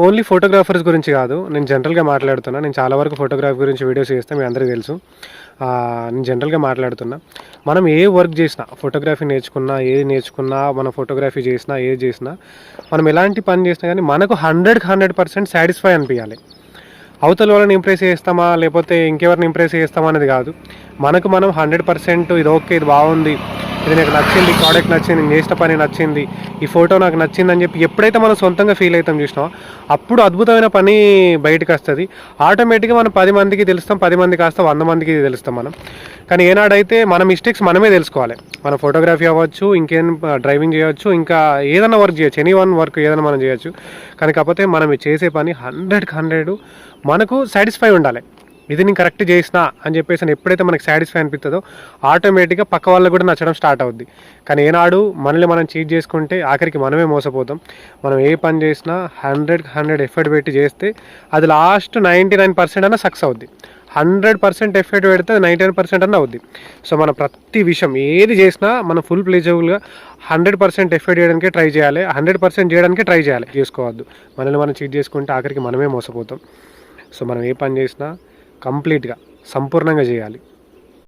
Only photographers గురించి కాదు, నేను జనరల్గా మాట్లాడుతున్నా. నేను చాలా వరకు ఫోటోగ్రఫీ గురించి వీడియోస్ చేస్తాను, మీ అందరికీ తెలుసు. నేను జనరల్గా మాట్లాడుతున్నా. మనం ఏ వర్క్ చేసినా, ఫోటోగ్రఫీ నేర్చుకున్నా మనం ఫోటోగ్రఫీ చేసినా, ఏది చేసినా, మనం ఎలాంటి పని చేసినా కానీ మనకు 100% సాటిస్ఫై అనిపించాలి. అవతల వాళ్ళని ఇంప్రెస్ చేస్తామా లేకపోతే ఇంకెవరిని ఇంప్రెస్ చేస్తామా అనేది కాదు. మనకు మనం 100% ఇది ఓకే, ఇది బాగుంది, ఇది నాకు నచ్చింది, ప్రోడక్ట్ నచ్చింది, నేను చేసిన పని నచ్చింది, ఈ ఫోటో నాకు నచ్చింది అని చెప్పి ఎప్పుడైతే మనం సొంతంగా ఫీల్ అవుతాం చూసినామో అప్పుడు అద్భుతమైన పని బయటకు వస్తుంది. ఆటోమేటిక్గా మనం 10 మందికి తెలుస్తాం, 10 మంది కాస్త 100 మందికి తెలుస్తాం మనం. కానీ ఏనాడైతే మన మిస్టేక్స్ మనమే తెలుసుకోవాలి. మన ఫోటోగ్రఫీ అవ్వచ్చు, ఇంకేం డ్రైవింగ్ చేయవచ్చు, ఇంకా ఏదైనా వర్క్ చేయొచ్చు, ఎనీ వన్ వర్క్ ఏదైనా మనం చేయొచ్చు. కానీ కాకపోతే మనం చేసే పని 100% మనకు సాటిస్ఫై ఉండాలి. ఇది నేను కరెక్ట్ చేసినా అని చెప్పేసి ఎప్పుడైతే మనకు సాటిస్ఫై అనిపిస్తుందో ఆటోమేటిక్గా పక్క వాళ్ళకు కూడా నచ్చడం స్టార్ట్ అవుద్ది. కానీ ఏనాడు మనల్ని మనం చీట్ చేసుకుంటే ఆఖరికి మనమే మోసపోతాం. మనం ఏ పని చేసినా 100% ఎఫర్ట్ పెట్టి చేస్తే అది లాస్ట్ 99% అన్న సక్సెస్ అవుద్ది. 100% ఎఫర్ట్ పెడితే 99% అన్న అవుద్ది. సో మన ప్రతి విషయం ఏది చేసినా మనం ఫుల్ ప్లేజబుల్గా 100% ఎఫర్ట్ చేయడానికే ట్రై చేయాలి, 100% చేయడానికే ట్రై చేయాలి. చేసుకోవద్దు. మనల్ని మనం చీట్ చేసుకుంటే ఆఖరికి మనమే మోసపోతాం. సో మనం ఏ పని చేసినా కంప్లీట్గా సంపూర్ణంగా చేయాలి.